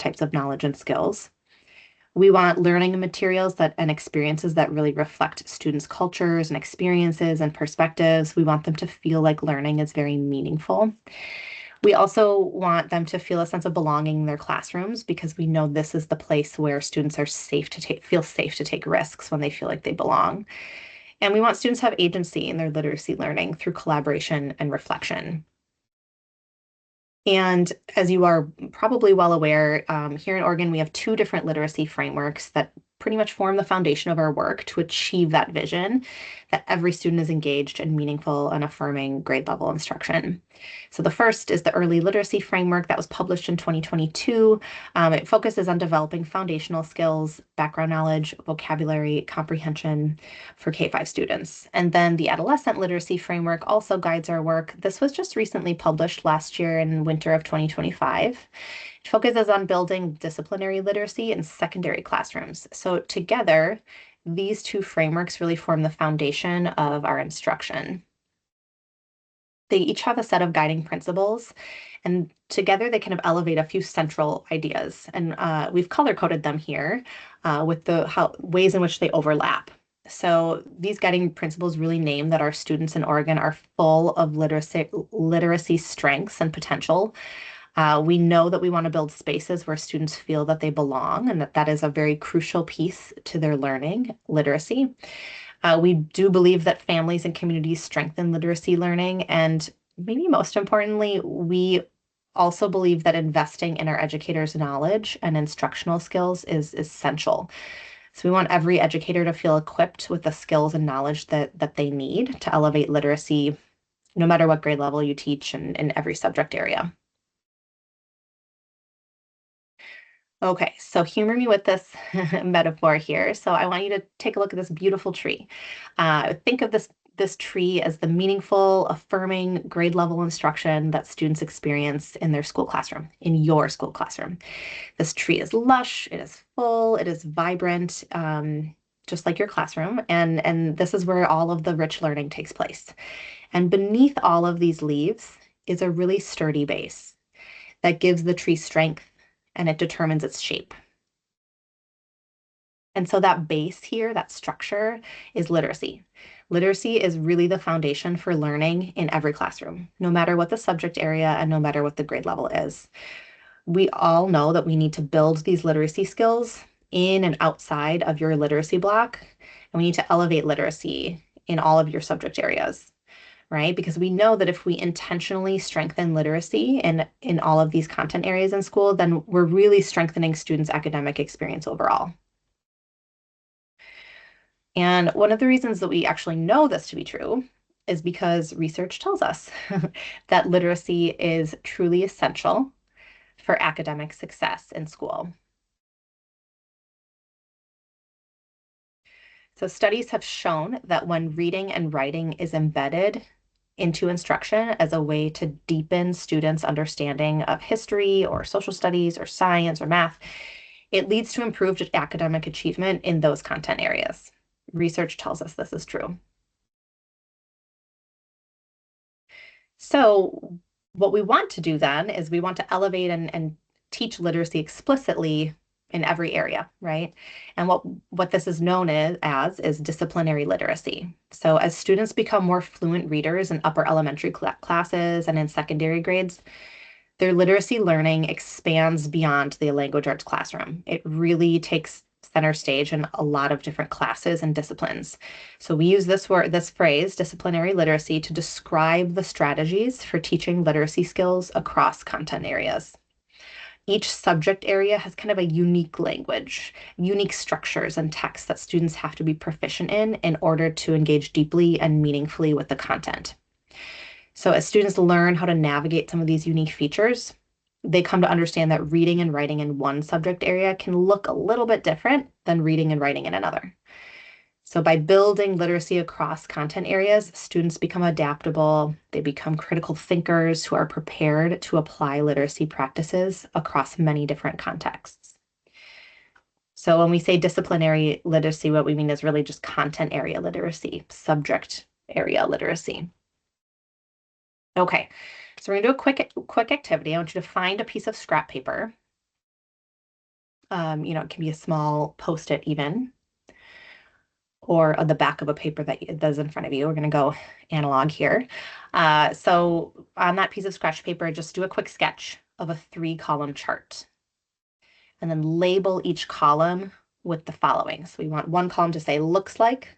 types of knowledge and skills. We want learning materials and experiences that really reflect students' cultures and experiences and perspectives. We want them to feel like learning is very meaningful. We also want them to feel a sense of belonging in their classrooms because we know this is the place where students are feel safe to take risks when they feel like they belong. And we want students to have agency in their literacy learning through collaboration and reflection. And as you are probably well aware, here in Oregon, we have two different literacy frameworks that pretty much form the foundation of our work to achieve that vision that every student is engaged in meaningful and affirming grade level instruction. So the first is the Early Literacy Framework that was published in 2022. It focuses on developing foundational skills, background knowledge, vocabulary, comprehension for K-5 students. And then the Adolescent Literacy Framework also guides our work. This was just recently published last year in winter of 2025. It focuses on building disciplinary literacy in secondary classrooms. So together, these two frameworks really form the foundation of our instruction. They each have a set of guiding principles, and together they kind of elevate a few central ideas. And we've color-coded them here with the ways in which they overlap. So these guiding principles really name that our students in Oregon are full of literacy strengths and potential. We know that we want to build spaces where students feel that they belong and that is a very crucial piece to their learning, literacy. We do believe that families and communities strengthen literacy learning. And maybe most importantly, we also believe that investing in our educators' knowledge and instructional skills is essential. So we want every educator to feel equipped with the skills and knowledge that they need to elevate literacy, no matter what grade level you teach and in every subject area. Okay, so humor me with this metaphor here. So I want you to take a look at this beautiful tree. Think of this tree as the meaningful, affirming grade level instruction that students experience in their school classroom, in your school classroom. This tree is lush, it is full, it is vibrant, just like your classroom. And this is where all of the rich learning takes place. And beneath all of these leaves is a really sturdy base that gives the tree strength and it determines its shape. And so that base here, that structure, is literacy. Literacy is really the foundation for learning in every classroom, no matter what the subject area and no matter what the grade level is. We all know that we need to build these literacy skills in and outside of your literacy block, and we need to elevate literacy in all of your subject areas. Right? Because we know that if we intentionally strengthen literacy in all of these content areas in school, then we're really strengthening students' academic experience overall. And one of the reasons that we actually know this to be true is because research tells us that literacy is truly essential for academic success in school. So studies have shown that when reading and writing is embedded into instruction as a way to deepen students' understanding of history or social studies or science or math, it leads to improved academic achievement in those content areas. Research tells us this is true. So what we want to do then is we want to elevate and teach literacy explicitly in every area, right? And what this is known as is disciplinary literacy. So as students become more fluent readers in upper elementary classes and in secondary grades, their literacy learning expands beyond the language arts classroom. It really takes center stage in a lot of different classes and disciplines. So we use this phrase, disciplinary literacy, to describe the strategies for teaching literacy skills across content areas. Each subject area has kind of a unique language, unique structures and texts that students have to be proficient in order to engage deeply and meaningfully with the content. So as students learn how to navigate some of these unique features, they come to understand that reading and writing in one subject area can look a little bit different than reading and writing in another. So by building literacy across content areas, students become adaptable, they become critical thinkers who are prepared to apply literacy practices across many different contexts. So when we say disciplinary literacy, what we mean is really just content area literacy, subject area literacy. Okay, so we're gonna do a quick activity. I want you to find a piece of scrap paper It can be a small Post-it even, or on the back of a paper that's in front of you. We're going to go analog here. So on that piece of scratch paper, just do a quick sketch of a 3-column chart and then label each column with the following. So we want one column to say looks like,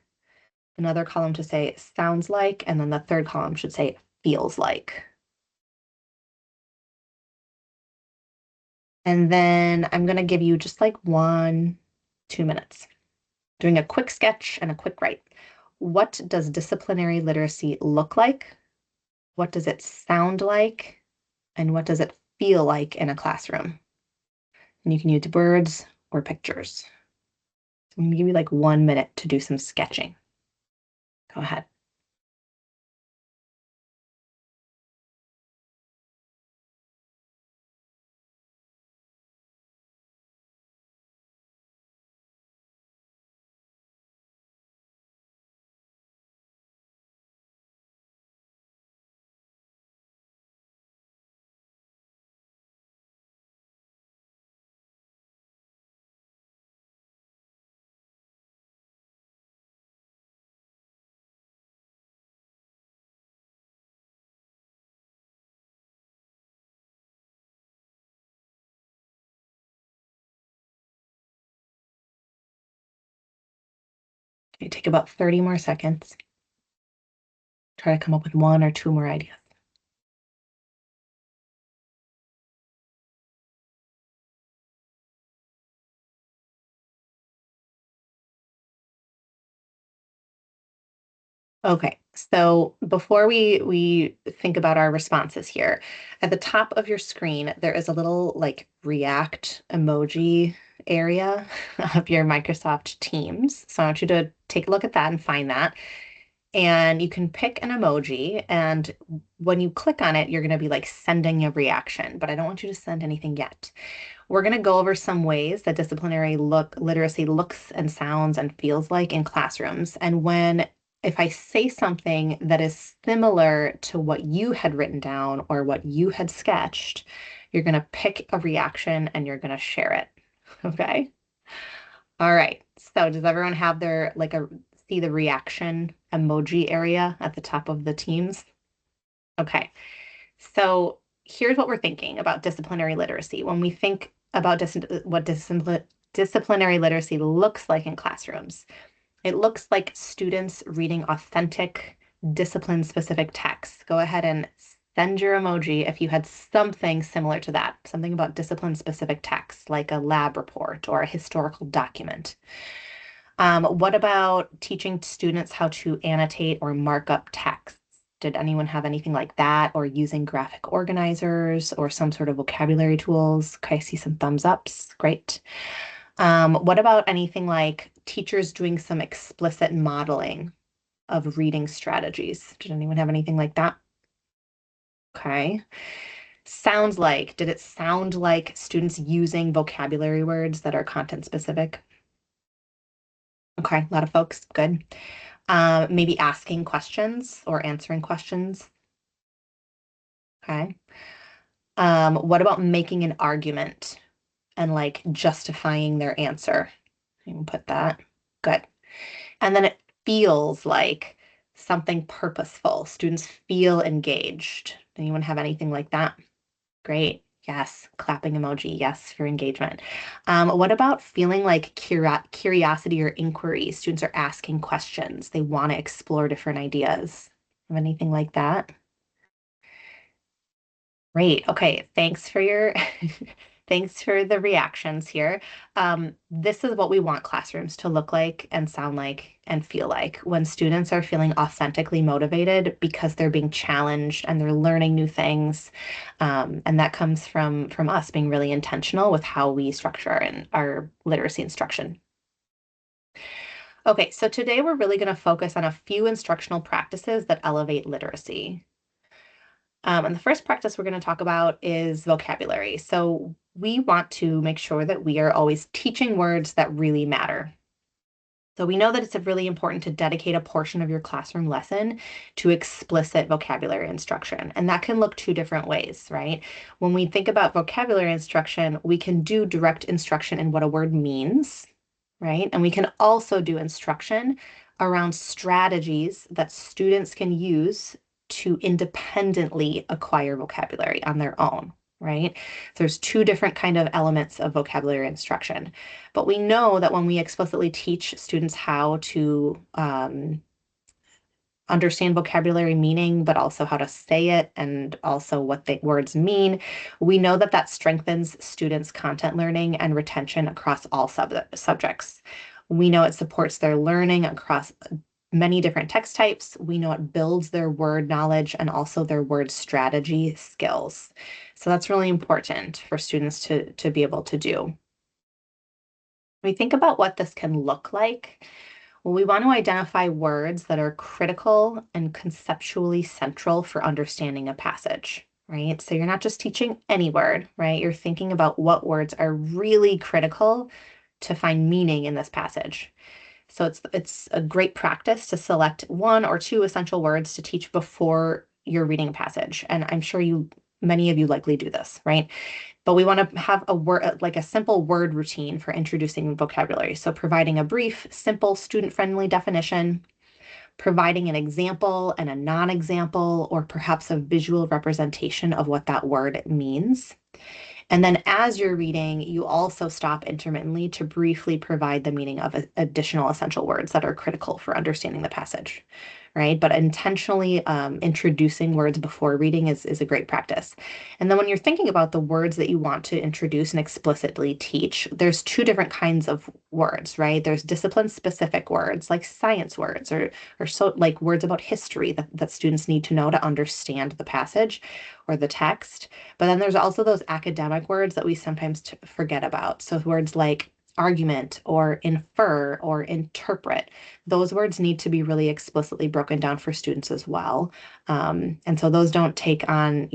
another column to say sounds like, and then the third column should say feels like. And then I'm going to give you just like 2 minutes doing a quick sketch and a quick write. What does disciplinary literacy look like? What does it sound like? And what does it feel like in a classroom? And you can use words or pictures. So I'm going to give you like 1 minute to do some sketching. Go ahead. Okay, take about 30 more seconds. Try to come up with 1 or 2 more ideas. Okay, so before we think about our responses here, at the top of your screen, there is a little like react emoji area of your Microsoft Teams. So I want you to take a look at that and find that. And you can pick an emoji, and when you click on it, you're going to be like sending a reaction, but I don't want you to send anything yet. We're going to go over some ways that disciplinary literacy looks and sounds and feels like in classrooms. And if I say something that is similar to what you had written down or what you had sketched, you're going to pick a reaction and you're going to share it. Okay? All right. So does everyone have their see the reaction emoji area at the top of the Teams? Okay. So here's what we're thinking about disciplinary literacy. When we think about what disciplinary literacy looks like in classrooms, it looks like students reading authentic, discipline-specific texts. Go ahead and send your emoji if you had something similar to that, something about discipline-specific texts, like a lab report or a historical document. What about teaching students how to annotate or mark up texts? Did anyone have anything like that, or using graphic organizers or some sort of vocabulary tools? Okay, I see some thumbs ups. Great. What about anything like teachers doing some explicit modeling of reading strategies? Did anyone have anything like that? Okay. Did it sound like students using vocabulary words that are content specific? Okay, a lot of folks. Good. Maybe asking questions or answering questions. Okay. What about making an argument and like justifying their answer? You can put that. Good. And then it feels like something purposeful. Students feel engaged. Anyone have anything like that? Great. Yes. Clapping emoji. Yes, for engagement. What about feeling like curiosity or inquiry? Students are asking questions. They want to explore different ideas. Have anything like that? Great. Okay. Thanks for your thanks for the reactions here. This is what we want classrooms to look like and sound like and feel like when students are feeling authentically motivated because they're being challenged and they're learning new things. And that comes from us being really intentional with how we structure our literacy instruction. Okay, so today we're really going to focus on a few instructional practices that elevate literacy. And the first practice we're going to talk about is vocabulary. So we want to make sure that we are always teaching words that really matter. So we know that it's really important to dedicate a portion of your classroom lesson to explicit vocabulary instruction. And that can look two different ways, right? When we think about vocabulary instruction, we can do direct instruction in what a word means, right? And we can also do instruction around strategies that students can use to independently acquire vocabulary on their own, right? There's two different kind of elements of vocabulary instruction. But we know that when we explicitly teach students how to understand vocabulary meaning, but also how to say it and also what the words mean, we know that that strengthens students' content learning and retention across all subjects. We know it supports their learning across many different text types. We know it builds their word knowledge and also their word strategy skills. So that's really important for students to be able to do. When we think about what this can look like, well, we want to identify words that are critical and conceptually central for understanding a passage, right? So you're not just teaching any word, right? You're thinking about what words are really critical to find meaning in this passage. So it's a great practice to select one or two essential words to teach before you're reading a passage. And I'm sure many of you likely do this, right? But we want to have a word, like a simple word routine for introducing vocabulary. So providing a brief, simple, student-friendly definition, providing an example and a non-example, or perhaps a visual representation of what that word means. And then as you're reading, you also stop intermittently to briefly provide the meaning of additional essential words that are critical for understanding the passage, right? But intentionally introducing words before reading is a great practice. And then when you're thinking about the words that you want to introduce and explicitly teach, there's two different kinds of words, right? There's discipline-specific words like science words or so like words about history that students need to know to understand the passage or the text. But then there's also those academic words that we sometimes forget about. So words like argument or infer or interpret, those words need to be really explicitly broken down for students as well. And so those don't take on,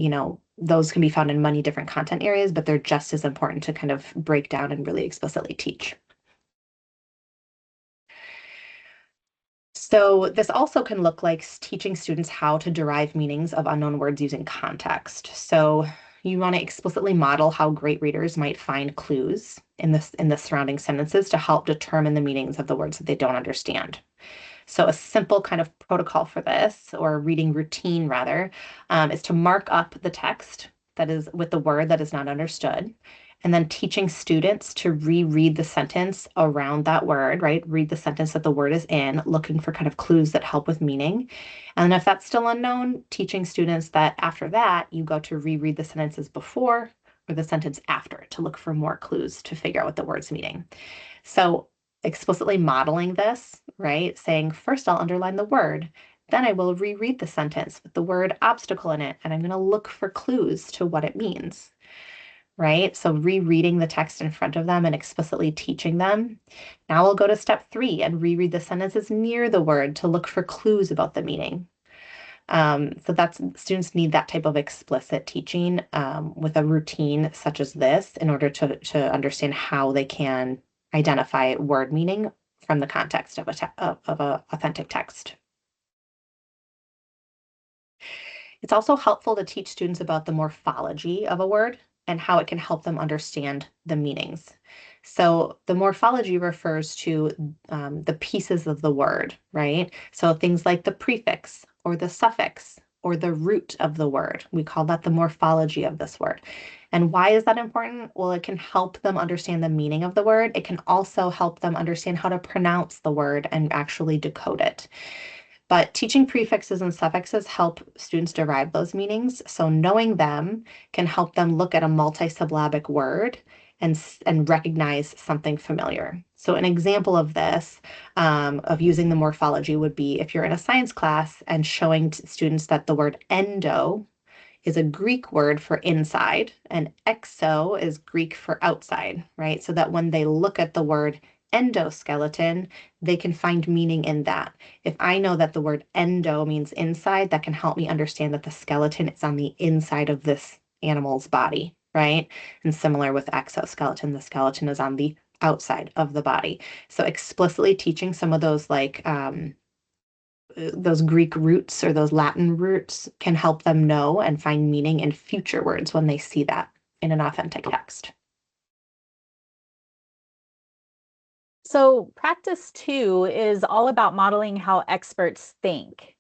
those can be found in many different content areas, but they're just as important to kind of break down and really explicitly teach. So this also can look like teaching students how to derive meanings of unknown words using context. So you want to explicitly model how great readers might find clues in the surrounding sentences to help determine the meanings of the words that they don't understand. So a simple kind of protocol for this, or reading routine rather, is to mark up the text that is with the word that is not understood, and then teaching students to reread the sentence around that word, right? Read the sentence that the word is in, looking for kind of clues that help with meaning. And if that's still unknown, teaching students that after that, you go to reread the sentences before or the sentence after to look for more clues to figure out what the word's meaning. So explicitly modeling this, right? Saying, first I'll underline the word, then I will reread the sentence with the word obstacle in it, and I'm going to look for clues to what it means, right? So rereading the text in front of them and explicitly teaching them. Now we'll go to step 3 and reread the sentences near the word to look for clues about the meaning. So students need that type of explicit teaching with a routine such as this in order to understand how they can identify word meaning from the context of a authentic text. It's also helpful to teach students about the morphology of a word and how it can help them understand the meanings. So the morphology refers to the pieces of the word, right? So things like the prefix or the suffix or the root of the word. We call that the morphology of this word. And why is that important? Well, it can help them understand the meaning of the word. It can also help them understand how to pronounce the word and actually decode it. But teaching prefixes and suffixes help students derive those meanings. So knowing them can help them look at a multisyllabic word and recognize something familiar. So an example of this, of using the morphology would be if you're in a science class and showing students that the word endo is a Greek word for inside and exo is Greek for outside, right? So that when they look at the word endoskeleton, they can find meaning in that. If I know that the word endo means inside, that can help me understand that the skeleton is on the inside of this animal's body, right? And similar with exoskeleton, the skeleton is on the outside of the body. So explicitly teaching some of those Greek roots or those Latin roots can help them know and find meaning in future words when they see that in an authentic text. So practice 2 is all about modeling how experts think.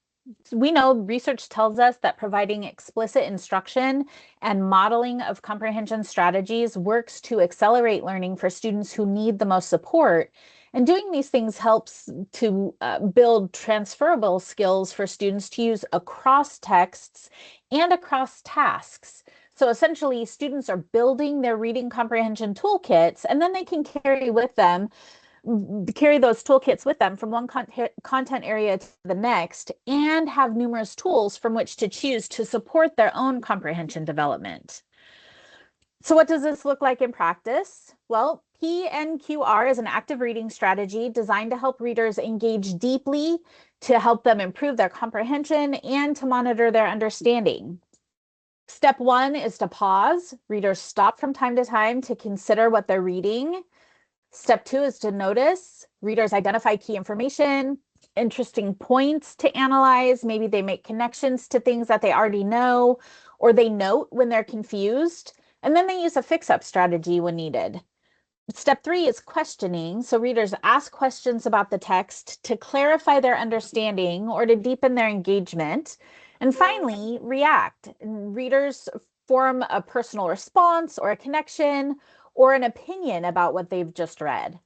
We know research tells us that providing explicit instruction and modeling of comprehension strategies works to accelerate learning for students who need the most support. And doing these things helps to build transferable skills for students to use across texts and across tasks. So essentially, students are building their reading comprehension toolkits, and then they can carry those toolkits with them from one content area to the next and have numerous tools from which to choose to support their own comprehension development. So what does this look like in practice? Well, PNQR is an active reading strategy designed to help readers engage deeply, to help them improve their comprehension, and to monitor their understanding. Step 1 is to pause. Readers stop from time to time to consider what they're reading. Step 2 is to notice. Readers identify key information, interesting points to analyze. Maybe they make connections to things that they already know, or they note when they're confused. And then they use a fix-up strategy when needed. Step 3 is questioning. So readers ask questions about the text to clarify their understanding or to deepen their engagement. And finally, react. Readers form a personal response or a connection or an opinion about what they've just read.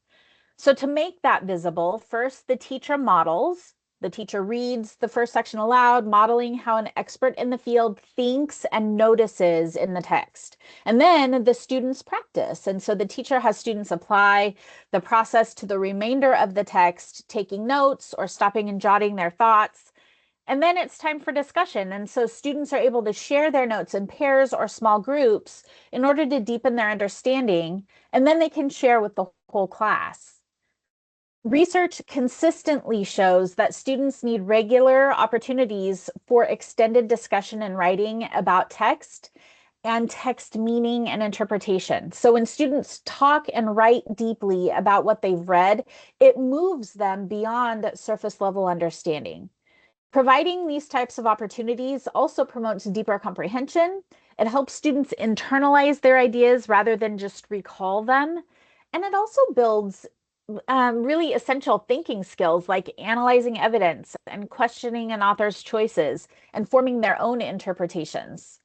So to make that visible, first the teacher models. The teacher reads the first section aloud, modeling how an expert in the field thinks and notices in the text. And then the students practice. And so the teacher has students apply the process to the remainder of the text, taking notes or stopping and jotting their thoughts. And then it's time for discussion. And so students are able to share their notes in pairs or small groups in order to deepen their understanding. And then they can share with the whole class. Research consistently shows that students need regular opportunities for extended discussion and writing about text and text meaning and interpretation. So when students talk and write deeply about what they've read, it moves them beyond surface level understanding. Providing these types of opportunities also promotes deeper comprehension. It helps students internalize their ideas rather than just recall them. And it also builds really essential thinking skills like analyzing evidence and questioning an author's choices and forming their own interpretations.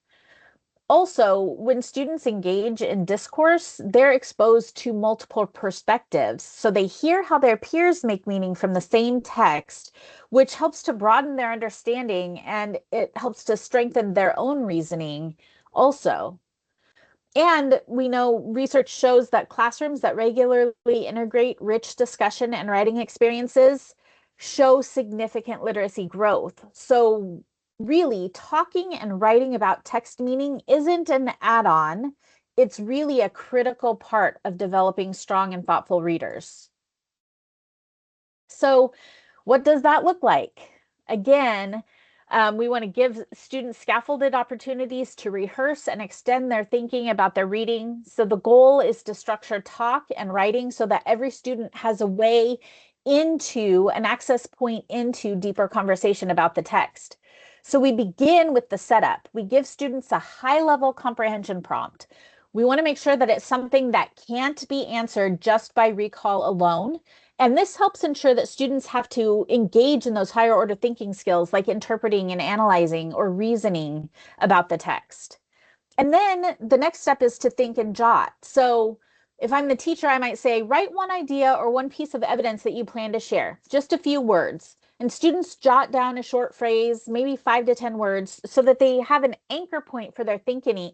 Also, when students engage in discourse, they're exposed to multiple perspectives. So they hear how their peers make meaning from the same text, which helps to broaden their understanding and it helps to strengthen their own reasoning also. And we know research shows that classrooms that regularly integrate rich discussion and writing experiences show significant literacy growth. So really, talking and writing about text meaning isn't an add-on. It's really a critical part of developing strong and thoughtful readers. So what does that look like? Again, we want to give students scaffolded opportunities to rehearse and extend their thinking about their reading. So the goal is to structure talk and writing so that every student has a way into an access point into deeper conversation about the text. So we begin with the setup. We give students a high-level comprehension prompt. We want to make sure that it's something that can't be answered just by recall alone. And this helps ensure that students have to engage in those higher order thinking skills like interpreting and analyzing or reasoning about the text. And then the next step is to think and jot. So if I'm the teacher, I might say, write one idea or one piece of evidence that you plan to share, just a few words. And students jot down a short phrase, maybe 5 to 10 words, so that they have an anchor point for their thinking,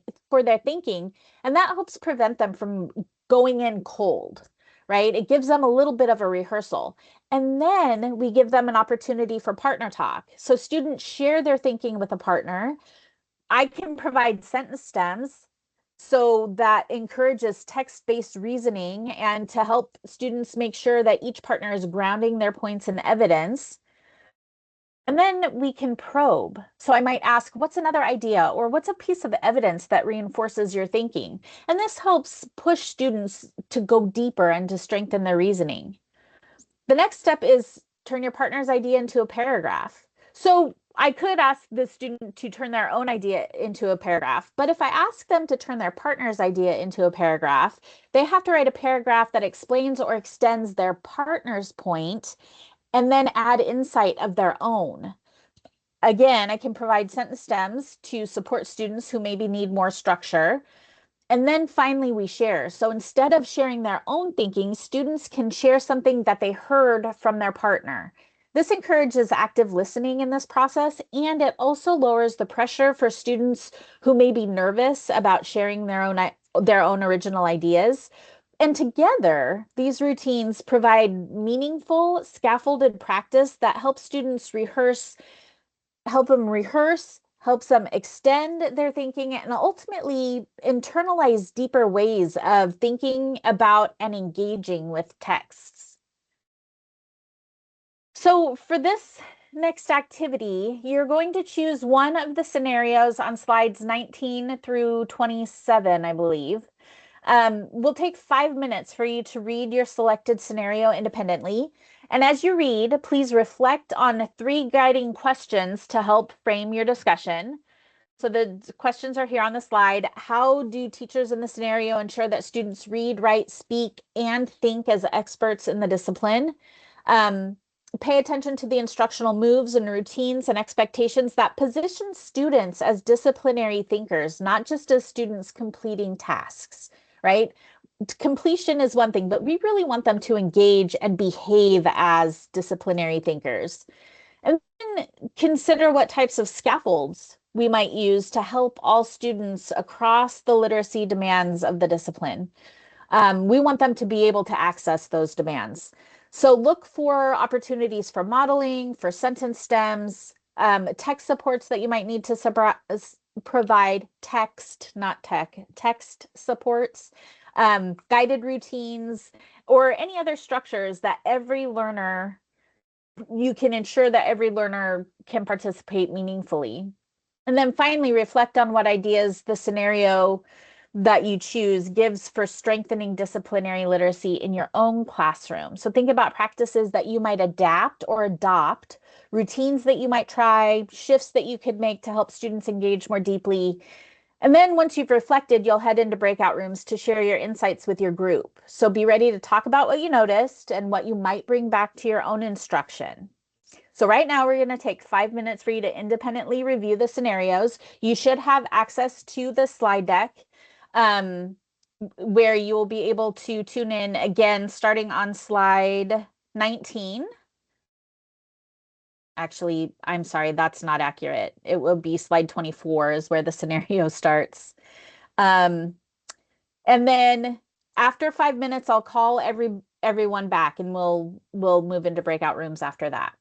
and that helps prevent them from going in cold, right? It gives them a little bit of a rehearsal. And then we give them an opportunity for partner talk. So students share their thinking with a partner. I can provide sentence stems so that encourages text-based reasoning and to help students make sure that each partner is grounding their points in evidence. And then we can probe. So I might ask, what's another idea or what's a piece of evidence that reinforces your thinking? And this helps push students to go deeper and to strengthen their reasoning. The next step is turn your partner's idea into a paragraph. So I could ask the student to turn their own idea into a paragraph, but if I ask them to turn their partner's idea into a paragraph, they have to write a paragraph that explains or extends their partner's point and then add insight of their own. Again, I can provide sentence stems to support students who maybe need more structure. And then finally, we share. So instead of sharing their own thinking, students can share something that they heard from their partner. This encourages active listening in this process, and it also lowers the pressure for students who may be nervous about sharing their own original ideas. And together, these routines provide meaningful, scaffolded practice that helps students rehearse, helps them extend their thinking, and ultimately internalize deeper ways of thinking about and engaging with texts. So for this next activity, you're going to choose one of the scenarios on slides 19 through 27, I believe. We'll take 5 minutes for you to read your selected scenario independently. And as you read, please reflect on 3 guiding questions to help frame your discussion. So the questions are here on the slide. How do teachers in the scenario ensure that students read, write, speak, and think as experts in the discipline? Um, Pay attention to the instructional moves and routines and expectations that position students as disciplinary thinkers, not just as students completing tasks, right? Completion is one thing, but we really want them to engage and behave as disciplinary thinkers. And then consider what types of scaffolds we might use to help all students across the literacy demands of the discipline. We want them to be able to access those demands. So look for opportunities for modeling, for sentence stems, text supports that you might need to provide text, not tech, text supports, guided routines, or any other structures that you can ensure that every learner can participate meaningfully. And then finally, reflect on what ideas the scenario that you choose gives for strengthening disciplinary literacy in your own classroom. So think about practices that you might adapt or adopt, routines that you might try, shifts that you could make to help students engage more deeply. And then once you've reflected, you'll head into breakout rooms to share your insights with your group. So be ready to talk about what you noticed and what you might bring back to your own instruction. So right now we're going to take 5 minutes for you to independently review the scenarios. You should have access to the slide deck um, where you will be able to tune in again, starting on slide 19. Actually, I'm sorry, that's not accurate. It will be slide 24 is where the scenario starts. Um, and then after 5 minutes, I'll call everyone back and we'll move into breakout rooms after that.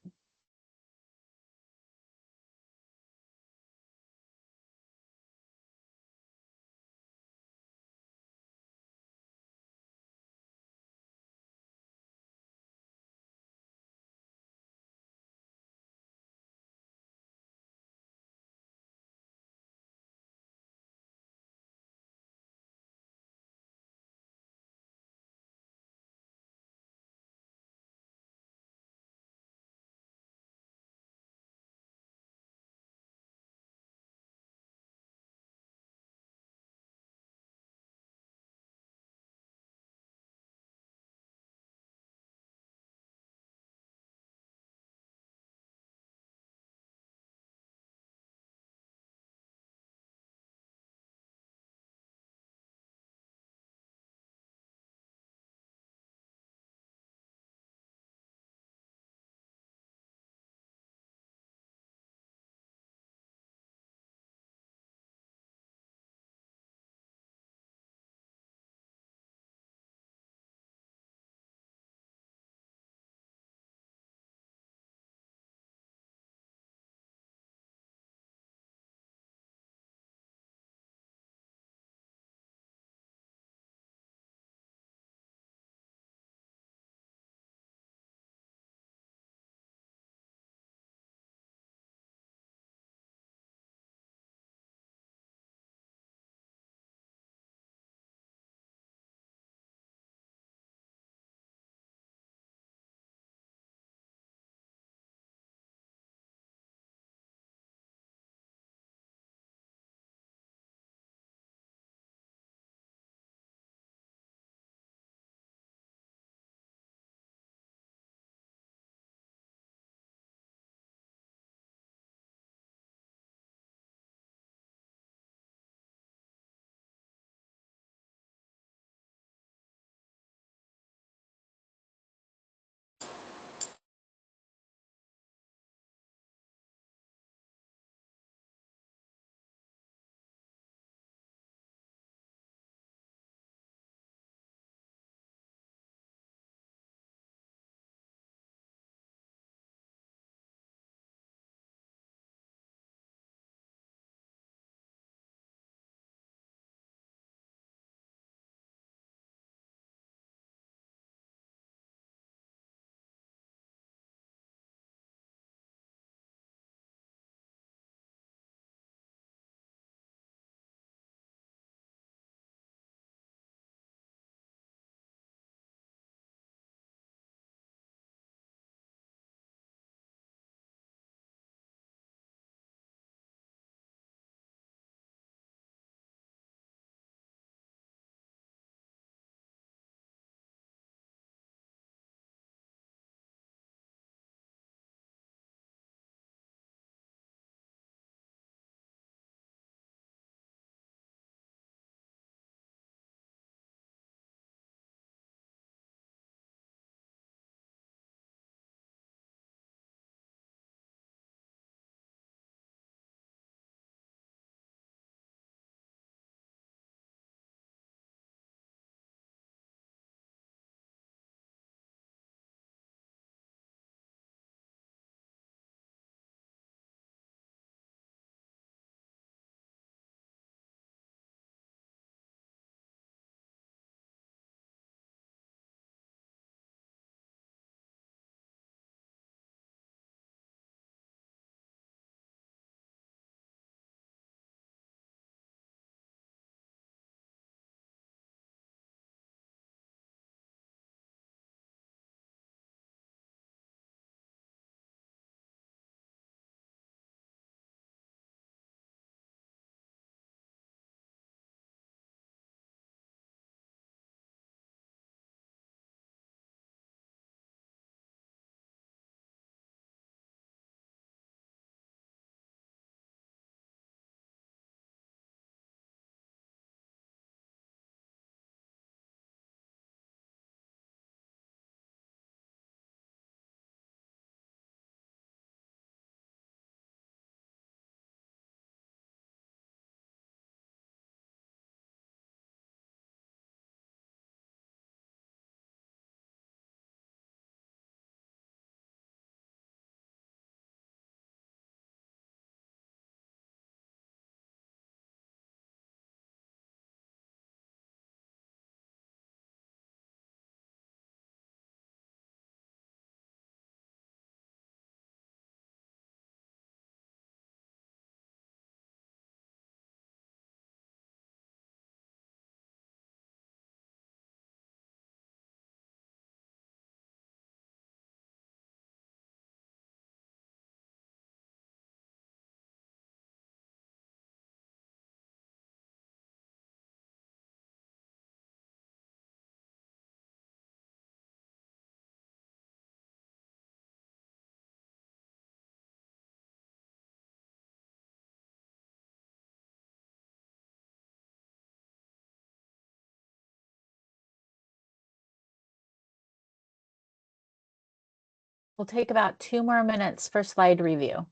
We'll take about 2 more minutes for slide review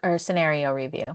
or scenario review.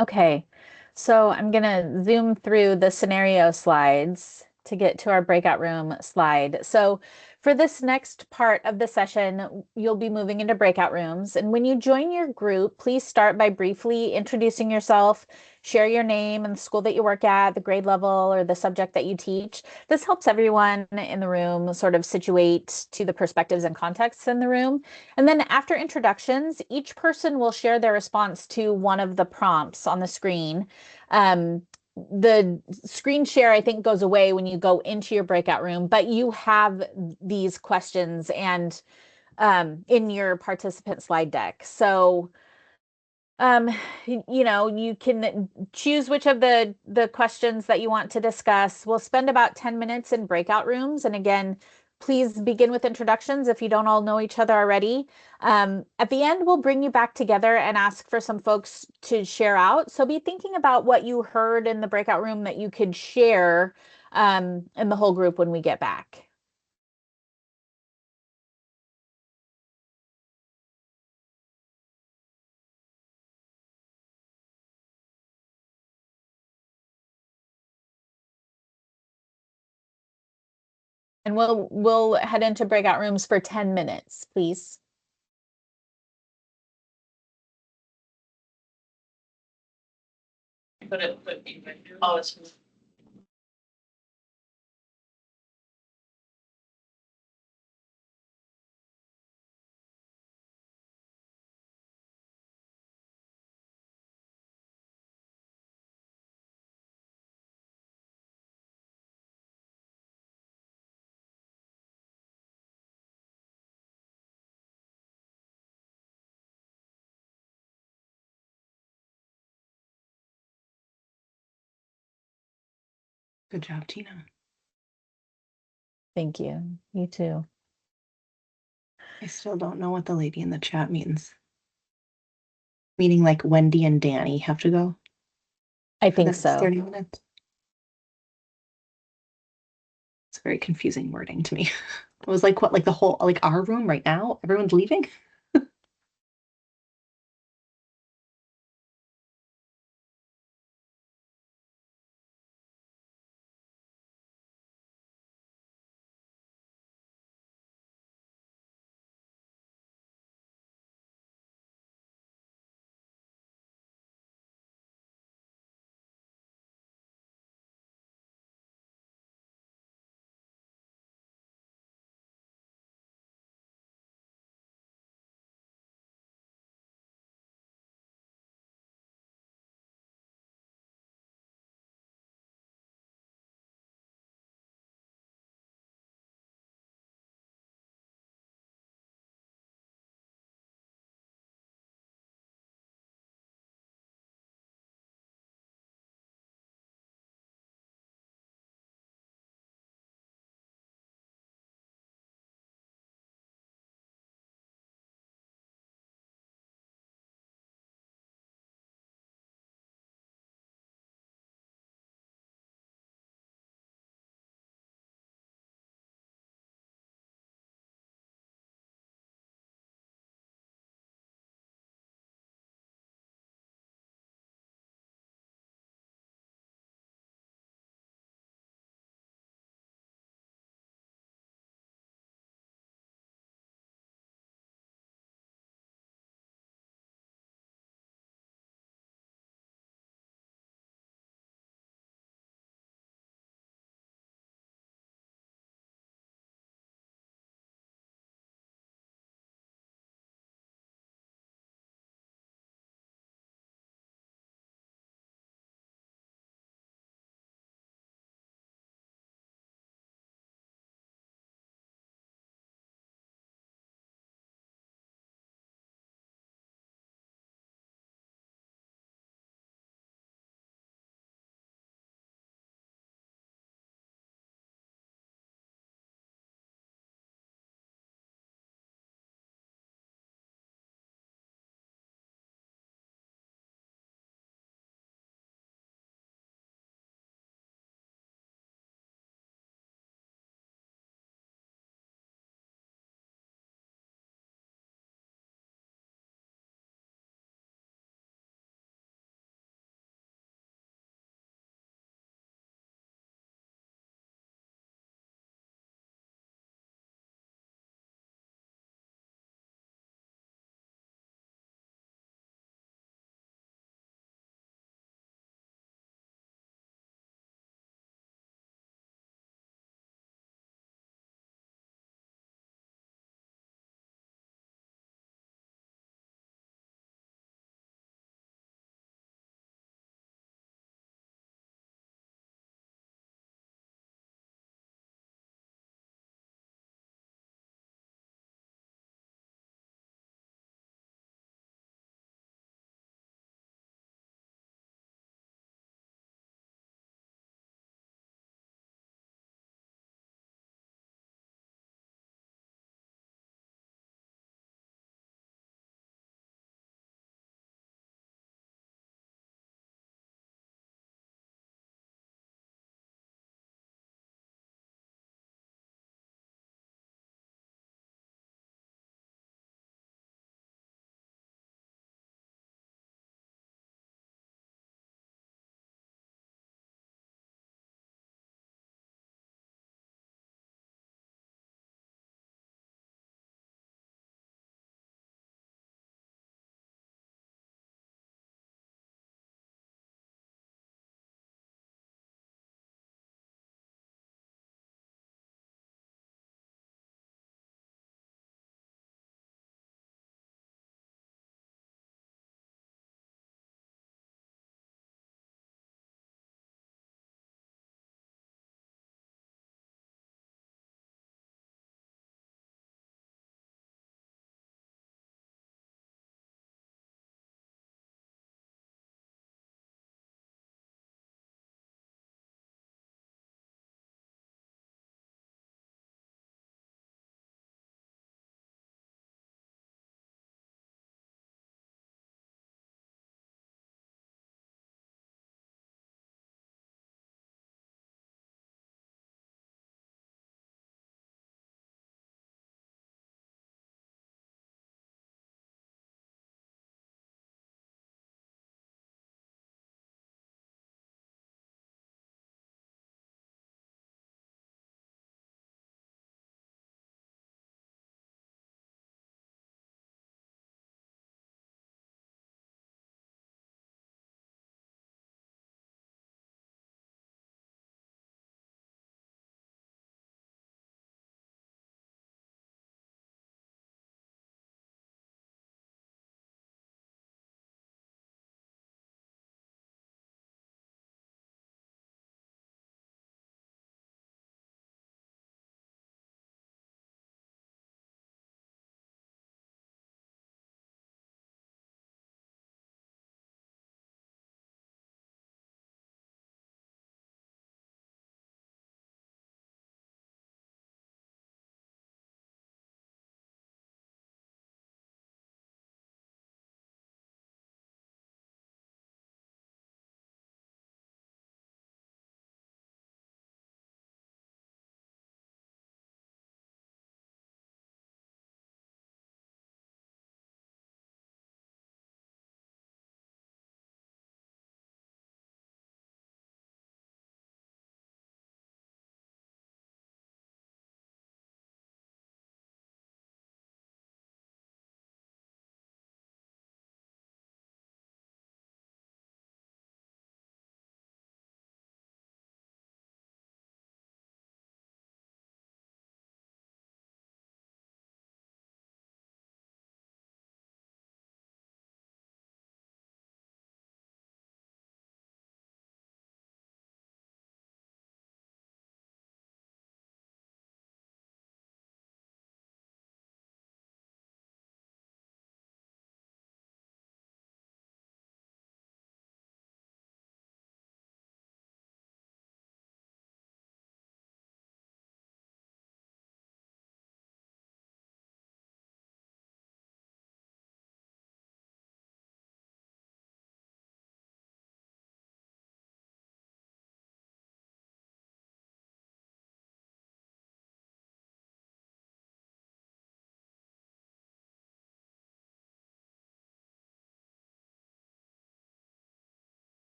Okay, so I'm going to zoom through the scenario slides to get to our breakout room slide. So for this next part of the session, you'll be moving into breakout rooms. And when you join your group, please start by briefly introducing yourself, share your name and the school that you work at, the grade level, or the subject that you teach. This helps everyone in the room sort of situate to the perspectives and contexts in the room. And then after introductions, each person will share their response to one of the prompts on the screen. The screen share, I think, goes away when you go into your breakout room, but you have these questions and in your participant slide deck. So um, you can choose which of the questions that you want to discuss. We'll spend about 10 minutes in breakout rooms. And again, please begin with introductions if you don't all know each other already. At the end, we'll bring you back together and ask for some folks to share out. So be thinking about what you heard in the breakout room that you could share in the whole group when we get back. And we'll head into breakout rooms for 10 minutes, please. Oh, it's. Good job, Tina. Thank you. You too. I still don't know what the lady in the chat means. Meaning like Wendy and Danny have to go I for the think next so. 30 minutes. It's very confusing wording to me. It was like what, like the whole, like our room right now? Everyone's leaving?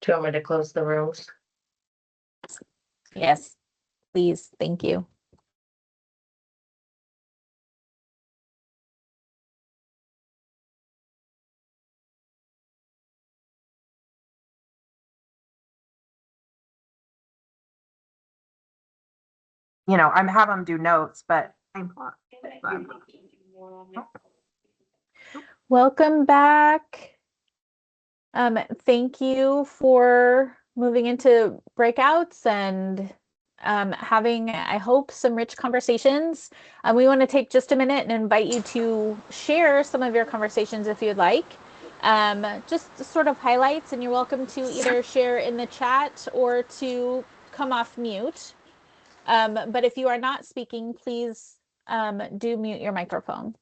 Do you want me to close the rooms? Yes, please. Thank you. I'm having them do notes, but Welcome back. Thank you for moving into breakouts and having, I hope, some rich conversations. We want to take just a minute and invite you to share some of your conversations if you'd like. Just sort of highlights, and you're welcome to either share in the chat or to come off mute. But if you are not speaking, please do mute your microphone.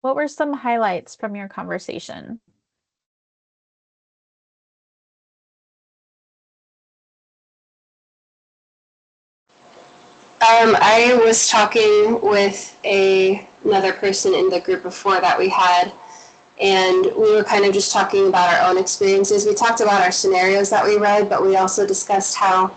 What were some highlights from your conversation? I was talking with another person in the group before that we had, and we were kind of just talking about our own experiences. We talked about our scenarios that we read, but we also discussed how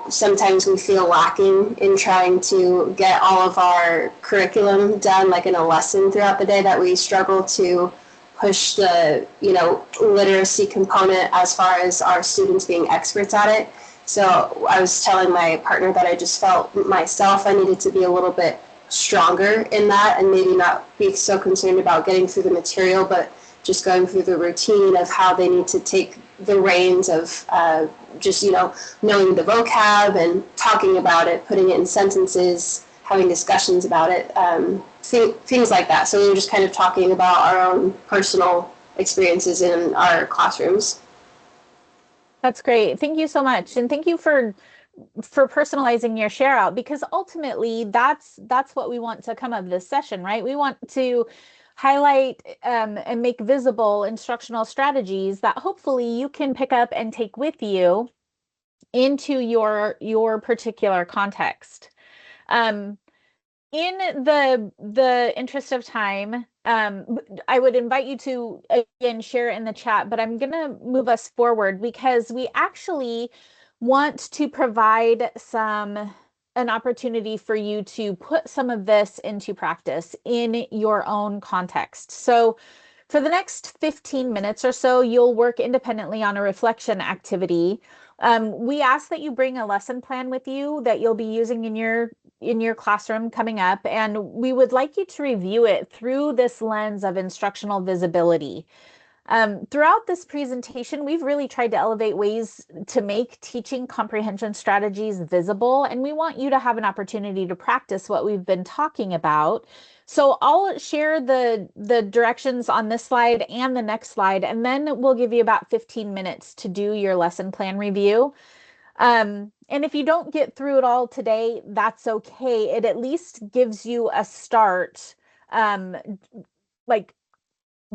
sometimes we feel lacking in trying to get all of our curriculum done, like in a lesson throughout the day, that we struggle to push the, literacy component as far as our students being experts at it. So I was telling my partner that I just felt myself, I needed to be a little bit stronger in that and maybe not be so concerned about getting through the material, but just going through the routine of how they need to take the reins of just, knowing the vocab and talking about it, putting it in sentences, having discussions about it, things like that. So we were just kind of talking about our own personal experiences in our classrooms. That's great. Thank you so much. And thank you for personalizing your share out, because ultimately that's what we want to come of this session, right? We want to highlight and make visible instructional strategies that hopefully you can pick up and take with you into your particular context. In the interest of time, I would invite you to again share in the chat, but I'm going to move us forward because we actually want to provide an opportunity for you to put some of this into practice in your own context. So for the next 15 minutes or so, you'll work independently on a reflection activity. We ask that you bring a lesson plan with you that you'll be using in your classroom coming up, and we would like you to review it through this lens of instructional visibility. Throughout this presentation, we've really tried to elevate ways to make teaching comprehension strategies visible, and we want you to have an opportunity to practice what we've been talking about. So I'll share the directions on this slide and the next slide, and then we'll give you about 15 minutes to do your lesson plan review. And if you don't get through it all today, that's okay. It at least gives you a start, like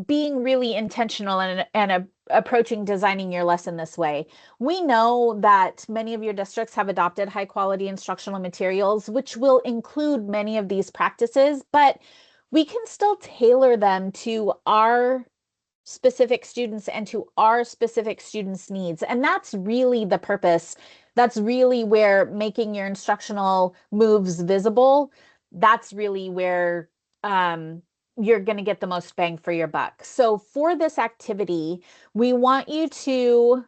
being really intentional and approaching designing your lesson this way. We know that many of your districts have adopted high quality instructional materials, which will include many of these practices, but we can still tailor them to our specific students and to our specific students' needs. And that's really the purpose. That's really where making your instructional moves visible, that's really where you're going to get the most bang for your buck. So for this activity, we want you to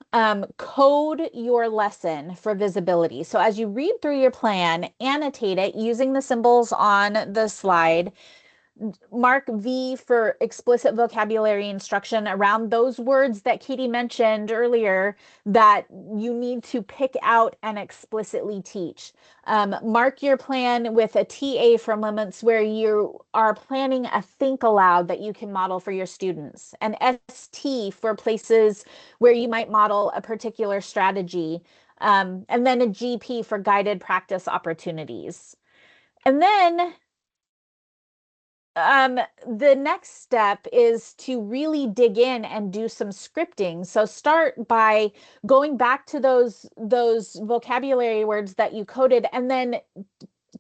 code your lesson for visibility. So as you read through your plan, annotate it using the symbols on the slide. Mark V for explicit vocabulary instruction around those words that Katie mentioned earlier that you need to pick out and explicitly teach. Mark your plan with a TA for moments where you are planning a think aloud that you can model for your students. An ST for places where you might model a particular strategy. And then a GP for guided practice opportunities. And then the next step is to really dig in and do some scripting. So start by going back to those vocabulary words that you coded, and then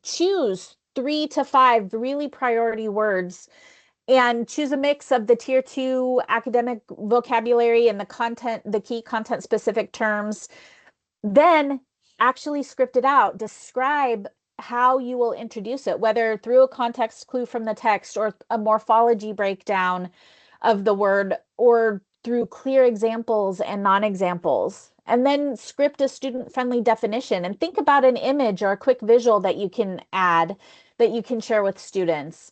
choose 3 to 5 really priority words and choose a mix of the tier 2 academic vocabulary and the key content specific terms. Then actually script it out. Describe how you will introduce it, whether through a context clue from the text or a morphology breakdown of the word, or through clear examples and non-examples. And then script a student-friendly definition and think about an image or a quick visual that you can add that you can share with students.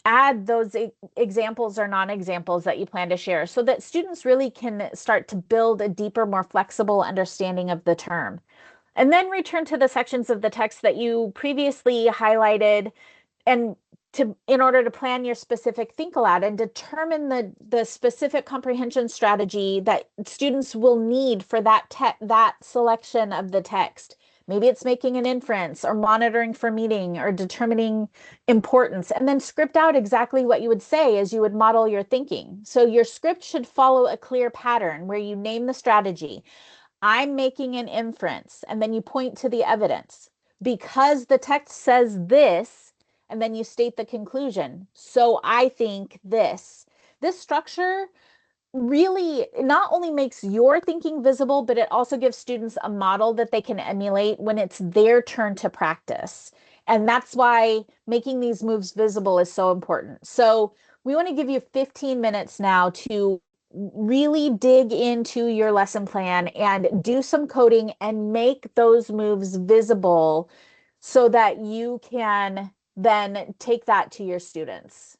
Add those examples or non-examples that you plan to share so that students really can start to build a deeper, more flexible understanding of the term. And then return to the sections of the text that you previously highlighted and in order to plan your specific think aloud and determine the specific comprehension strategy that students will need for that selection of the text. Maybe it's making an inference or monitoring for meaning or determining importance, and then script out exactly what you would say as you would model your thinking. So your script should follow a clear pattern where you name the strategy. I'm making an inference, and then you point to the evidence. Because the text says this, and then you state the conclusion. So I think this. This structure really not only makes your thinking visible, but it also gives students a model that they can emulate when it's their turn to practice. And that's why making these moves visible is so important. So we want to give you 15 minutes now to really dig into your lesson plan and do some coding and make those moves visible so that you can then take that to your students.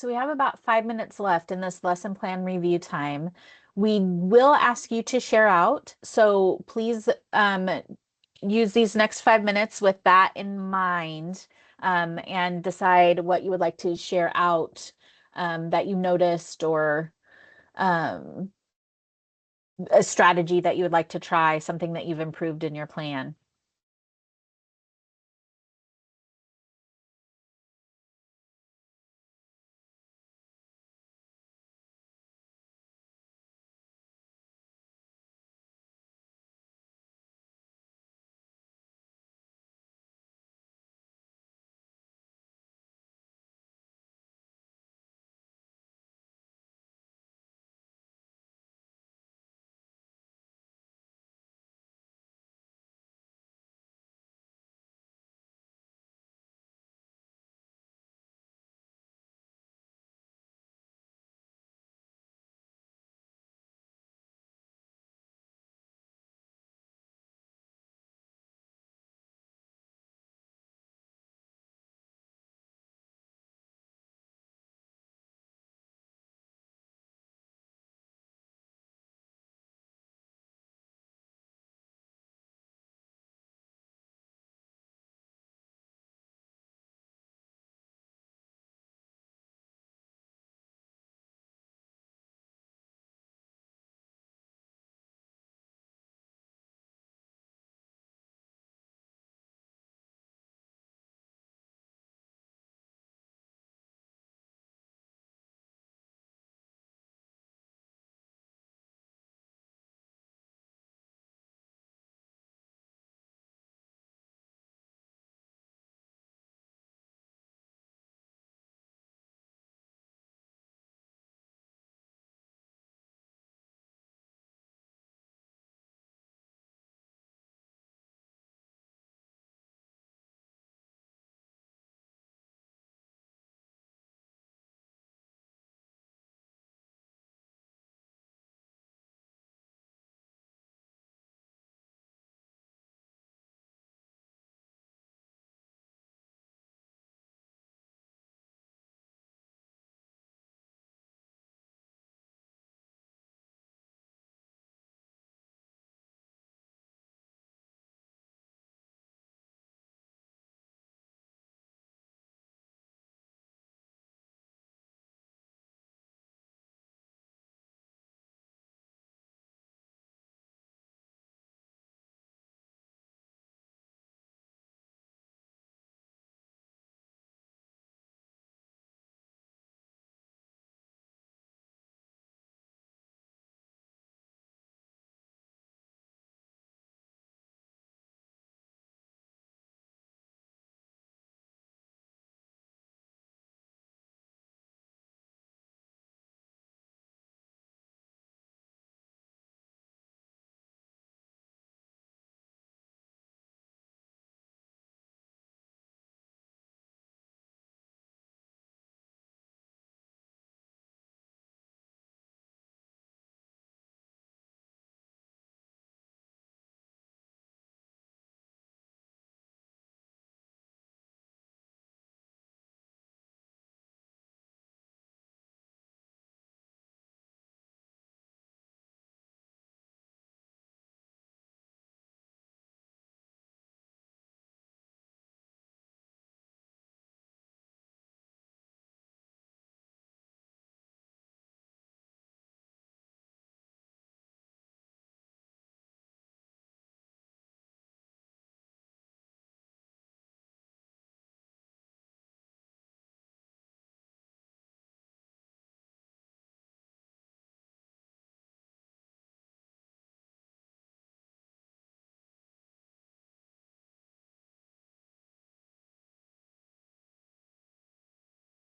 So we have about 5 minutes left in this lesson plan review time. We will ask you to share out. So please use these next 5 minutes with that in mind, and decide what you would like to share out, that you noticed, or a strategy that you would like to try, something that you've improved in your plan.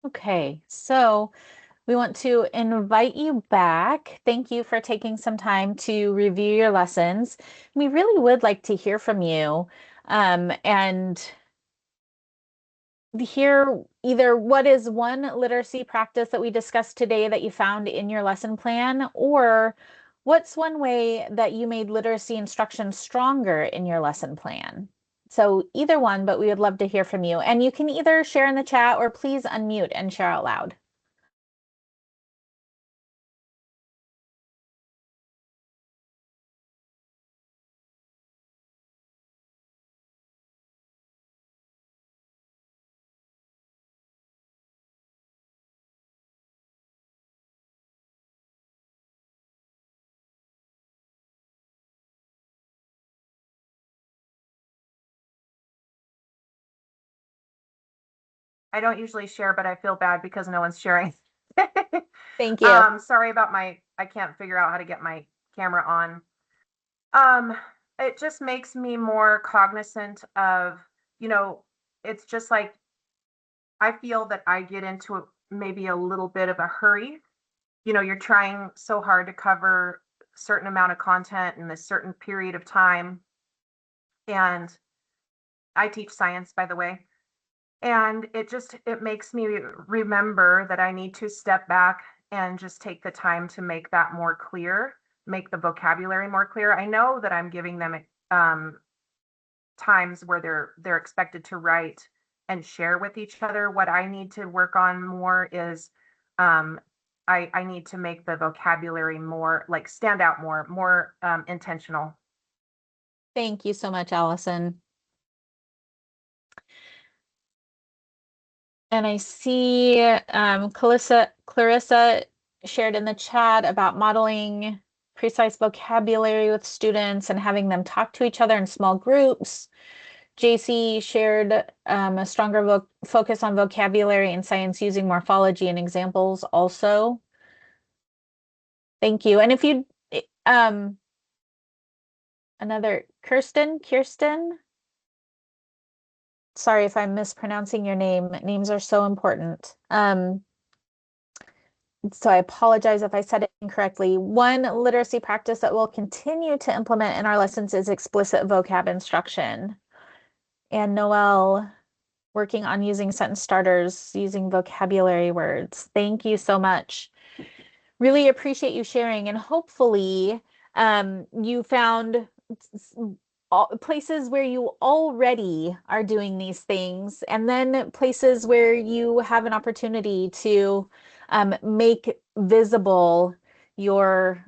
Okay, so we want to invite you back. Thank you for taking some time to review your lessons. We really would like to hear from you, and hear either what is one literacy practice that we discussed today that you found in your lesson plan, or what's one way that you made literacy instruction stronger in your lesson plan. So either one, but we would love to hear from you. And you can either share in the chat or please unmute and share out loud. I don't usually share, but I feel bad because no one's sharing. Thank you. Sorry about I can't figure out how to get my camera on. It just makes me more cognizant of, it's just like I feel that I get into maybe a little bit of a hurry. You're trying so hard to cover a certain amount of content in a certain period of time. And I teach science, by the way. And it makes me remember that I need to step back and just take the time to make that more clear, make the vocabulary more clear. I know that I'm giving them times where they're expected to write and share with each other. What I need to work on more is I need to make the vocabulary more like stand out more intentional. Thank you so much, Allison. And I see Clarissa shared in the chat about modeling precise vocabulary with students and having them talk to each other in small groups. JC shared a stronger focus on vocabulary in science using morphology and examples also. Thank you. And if you, another Kirsten, sorry if I'm mispronouncing your name. Names are so important. So I apologize if I said it incorrectly. One literacy practice that we'll continue to implement in our lessons is explicit vocab instruction. And Noelle, working on using sentence starters, using vocabulary words. Thank you so much. Really appreciate you sharing, and hopefully you found places where you already are doing these things, and then places where you have an opportunity to make visible your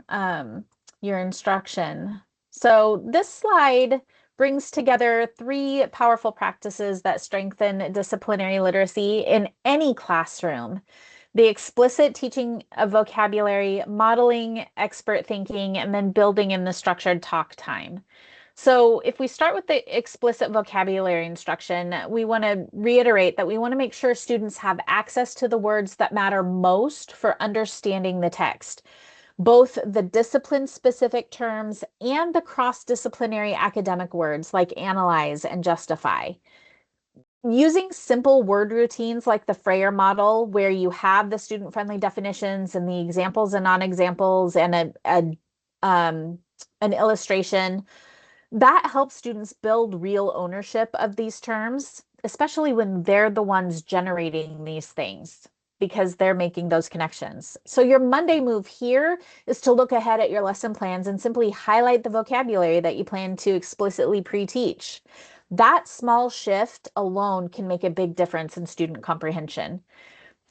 instruction. So this slide brings together 3 powerful practices that strengthen disciplinary literacy in any classroom: the explicit teaching of vocabulary, modeling expert thinking, and then building in the structured talk time. So if we start with the explicit vocabulary instruction, we want to reiterate that we want to make sure students have access to the words that matter most for understanding the text, both the discipline-specific terms and the cross-disciplinary academic words like analyze and justify. Using simple word routines like the Freyer model, where you have the student-friendly definitions and the examples and non-examples and an illustration, that helps students build real ownership of these terms, especially when they're the ones generating these things, because they're making those connections. So your Monday move here is to look ahead at your lesson plans and simply highlight the vocabulary that you plan to explicitly pre-teach. That small shift alone can make a big difference in student comprehension.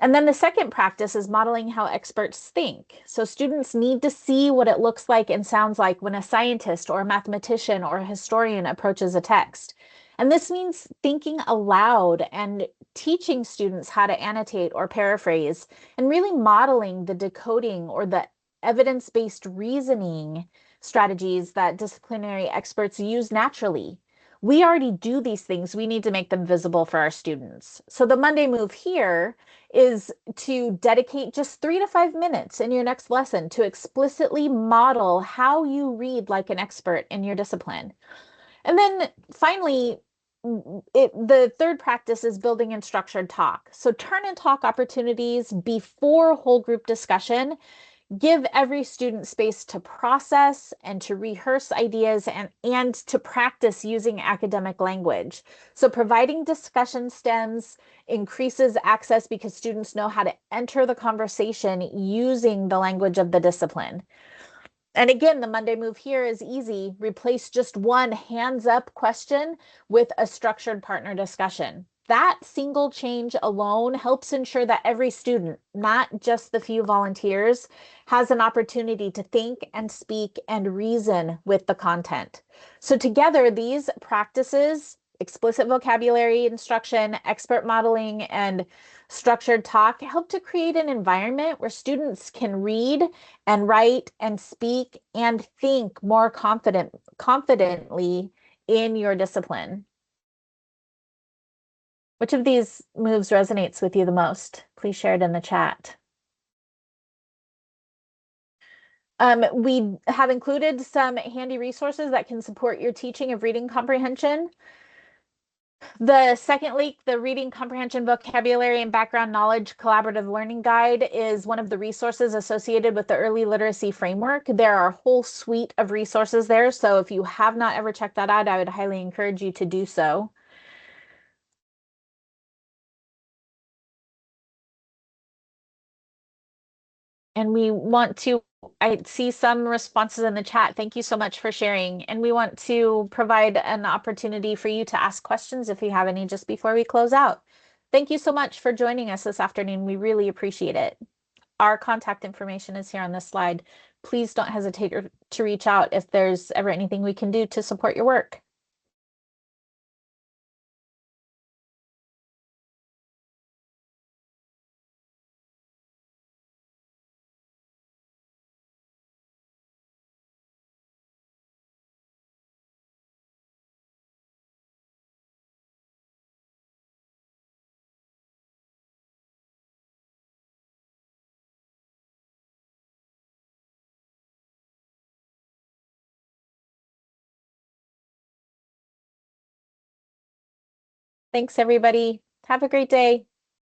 And then the second practice is modeling how experts think. So students need to see what it looks like and sounds like when a scientist or a mathematician or a historian approaches a text. And this means thinking aloud and teaching students how to annotate or paraphrase, and really modeling the decoding or the evidence-based reasoning strategies that disciplinary experts use naturally. We already do these things. We need to make them visible for our students. So the Monday move here is to dedicate just 3 to 5 minutes in your next lesson to explicitly model how you read like an expert in your discipline. And then finally, the third practice is building in structured talk. So turn and talk opportunities before whole group discussion. Give every student space to process and to rehearse ideas and to practice using academic language. So providing discussion stems increases access because students know how to enter the conversation using the language of the discipline. And again, the Monday move here is easy. Replace just one hands up question with a structured partner discussion. That single change alone helps ensure that every student, not just the few volunteers, has an opportunity to think and speak and reason with the content. So together, these practices, explicit vocabulary instruction, expert modeling, and structured talk, help to create an environment where students can read and write and speak and think more confidently, in your discipline. Which of these moves resonates with you the most? Please share it in the chat. We have included some handy resources that can support your teaching of reading comprehension. The second link, the Reading Comprehension Vocabulary and Background Knowledge Collaborative Learning Guide, is one of the resources associated with the Early Literacy Framework. There are a whole suite of resources there, so if you have not ever checked that out, I would highly encourage you to do so. And we want to, I see some responses in the chat. Thank you so much for sharing. And we want to provide an opportunity for you to ask questions if you have any just before we close out. Thank you so much for joining us this afternoon. We really appreciate it. Our contact information is here on this slide. Please don't hesitate to reach out if there's ever anything we can do to support your work. Thanks, everybody. Have a great day.